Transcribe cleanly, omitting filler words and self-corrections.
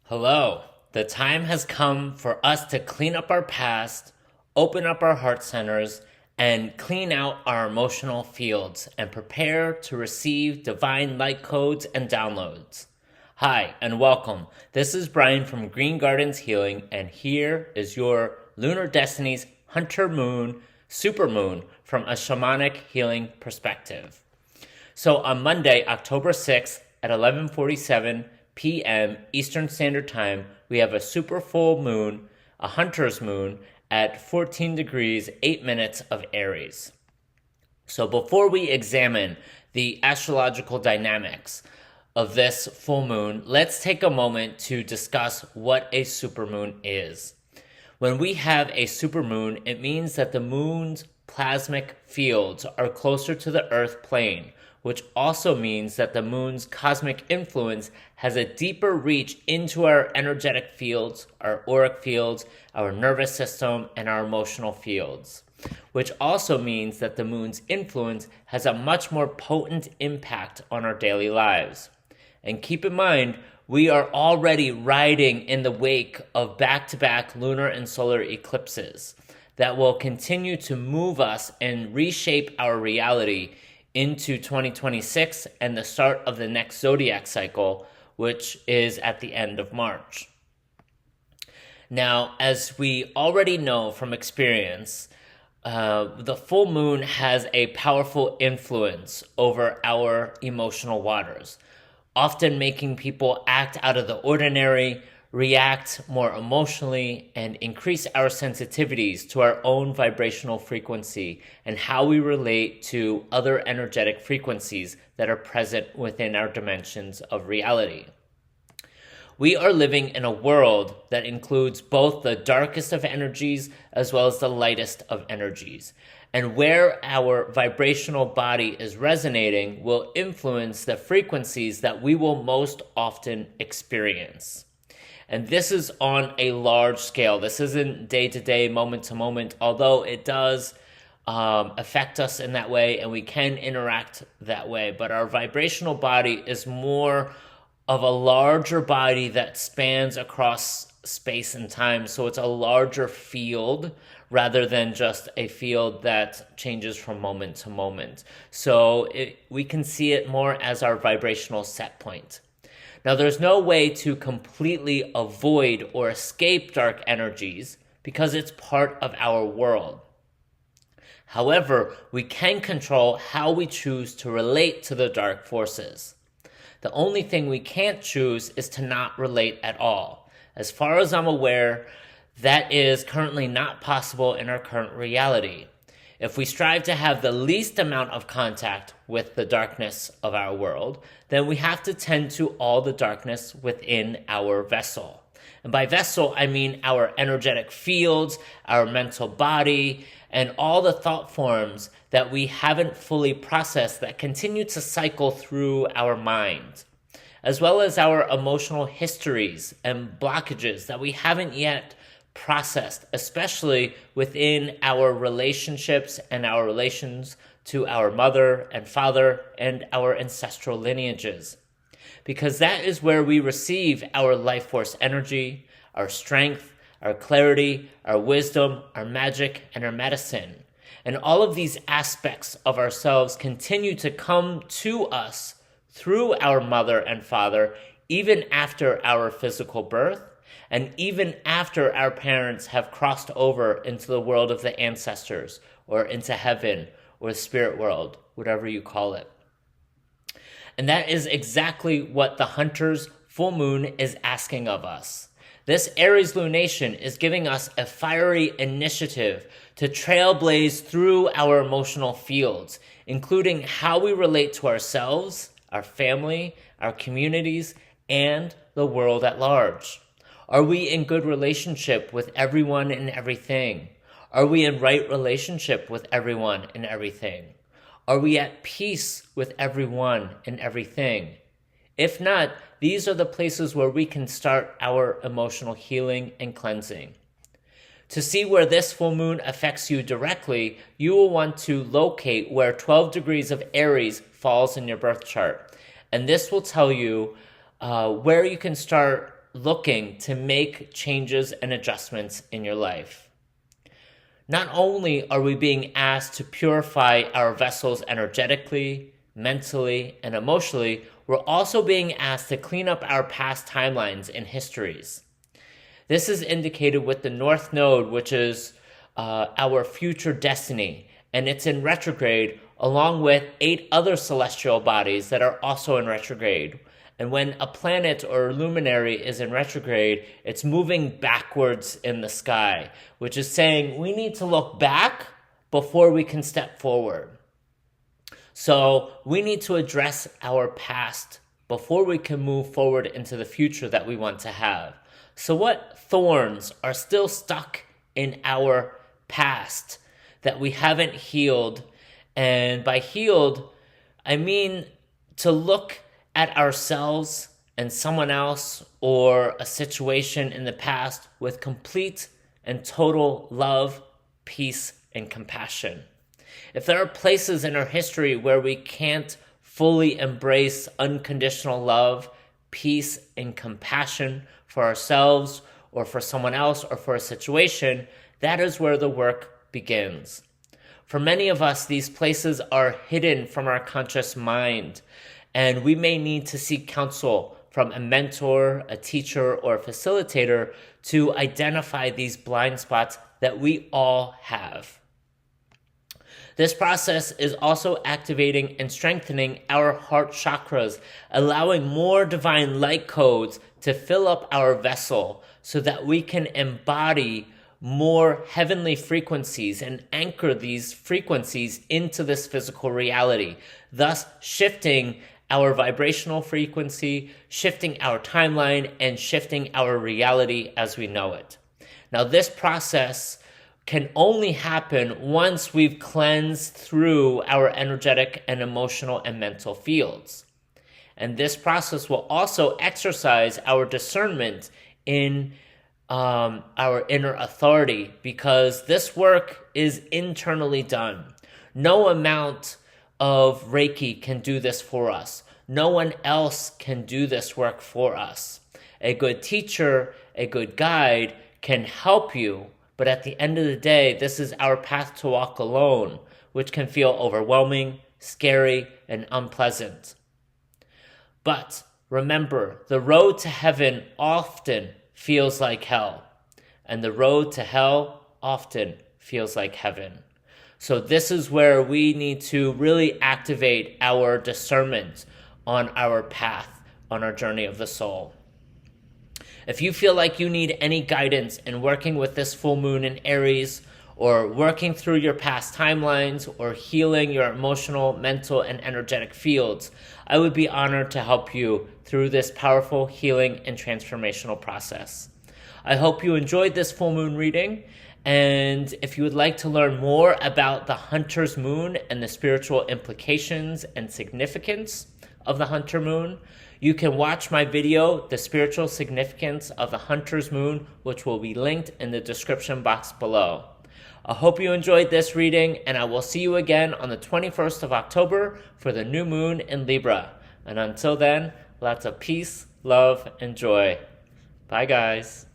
Hello. The time has come for us to clean up our past, open up our heart centers, and clean out our emotional fields and prepare to receive divine light codes and downloads. Hi, and welcome. This is Brian from Green Gardens Healing, and here is your Lunar Destinies Hunter Moon, Supermoon from a shamanic healing perspective. So on Monday, October 6th at 11:47 p.m. Eastern Standard Time, we have a super full moon, a hunter's moon, at 14 degrees 8 minutes of Aries. So before we examine the astrological dynamics of this full moon, let's take a moment to discuss what a supermoon is. When we have a supermoon, it means that the moon's plasmic fields are closer to the Earth plane, which also means that the moon's cosmic influence has a deeper reach into our energetic fields, our auric fields, our nervous system, and our emotional fields, which also means that the moon's influence has a much more potent impact on our daily lives. And keep in mind, we are already riding in the wake of back-to-back lunar and solar eclipses that will continue to move us and reshape our reality into 2026 and the start of the next zodiac cycle, which is at the end of March. Now, as we already know from experience, the full moon has a powerful influence over our emotional waters, often making people act out of the ordinary, react more emotionally, and increase our sensitivities to our own vibrational frequency and how we relate to other energetic frequencies that are present within our dimensions of reality. We are living in a world that includes both the darkest of energies as well as the lightest of energies. And where our vibrational body is resonating will influence the frequencies that we will most often experience. And this is on a large scale. This isn't day-to-day, moment-to-moment, although it does affect us in that way and we can interact that way. But our vibrational body is more of a larger body that spans across space and time. So it's a larger field rather than just a field that changes from moment to moment. So we can see it more as our vibrational set point. Now, there's no way to completely avoid or escape dark energies because it's part of our world. However, we can control how we choose to relate to the dark forces. The only thing we can't choose is to not relate at all. As far as I'm aware, that is currently not possible in our current reality. If we strive to have the least amount of contact with the darkness of our world, then we have to tend to all the darkness within our vessel. And by vessel, I mean our energetic fields, our mental body, and all the thought forms that we haven't fully processed that continue to cycle through our mind, as well as our emotional histories and blockages that we haven't yet processed, especially within our relationships and our relations to our mother and father and our ancestral lineages. Because that is where we receive our life force energy, our strength, our clarity, our wisdom, our magic, and our medicine. And all of these aspects of ourselves continue to come to us through our mother and father, even after our physical birth, and even after our parents have crossed over into the world of the ancestors, or into heaven, or the spirit world, whatever you call it. And that is exactly what the Hunter's full moon is asking of us. This Aries lunation is giving us a fiery initiative to trailblaze through our emotional fields, including how we relate to ourselves, our family, our communities, and the world at large. Are we in good relationship with everyone and everything? Are we in right relationship with everyone and everything? Are we at peace with everyone and everything? If not, these are the places where we can start our emotional healing and cleansing. To see where this full moon affects you directly, you will want to locate where 12 degrees of Aries falls in your birth chart. And this will tell you where you can start looking to make changes and adjustments in your life. Not only are we being asked to purify our vessels energetically, mentally, and emotionally, we're also being asked to clean up our past timelines and histories. This is indicated with the North Node, which is our future destiny, and it's in retrograde along with 8 other celestial bodies that are also in retrograde. And when a planet or luminary is in retrograde, it's moving backwards in the sky, which is saying we need to look back before we can step forward. So we need to address our past before we can move forward into the future that we want to have. So what thorns are still stuck in our past that we haven't healed? And by healed, I mean to look at ourselves and someone else or a situation in the past with complete and total love, peace, and compassion. If there are places in our history where we can't fully embrace unconditional love, peace, and compassion for ourselves or for someone else or for a situation, that is where the work begins. For many of us, these places are hidden from our conscious mind, and we may need to seek counsel from a mentor, a teacher, or a facilitator to identify these blind spots that we all have. This process is also activating and strengthening our heart chakras, allowing more divine light codes to fill up our vessel so that we can embody more heavenly frequencies and anchor these frequencies into this physical reality, thus shifting our vibrational frequency, shifting our timeline, and shifting our reality as we know it. Now, this process can only happen once we've cleansed through our energetic and emotional and mental fields. And this process will also exercise our discernment in our inner authority, because this work is internally done. No amount of Reiki can do this for us. No one else can do this work for us. A good teacher, a good guide can help you, but at the end of the day, this is our path to walk alone, which can feel overwhelming, scary, and unpleasant. But remember, the road to heaven often feels like hell, and the road to hell often feels like heaven. So this is where we need to really activate our discernment on our path, on our journey of the soul. If you feel like you need any guidance in working with this full moon in Aries, or working through your past timelines, or healing your emotional, mental, and energetic fields, I would be honored to help you through this powerful healing and transformational process. I hope you enjoyed this full moon reading, and if you would like to learn more about the Hunter's Moon and the spiritual implications and significance of the Hunter Moon, you can watch my video, The Spiritual Significance of the Hunter's Moon, which will be linked in the description box below. I hope you enjoyed this reading, and I will see you again on the 21st of October for the new moon in Libra. And until then, lots of peace, love, and joy. Bye, guys.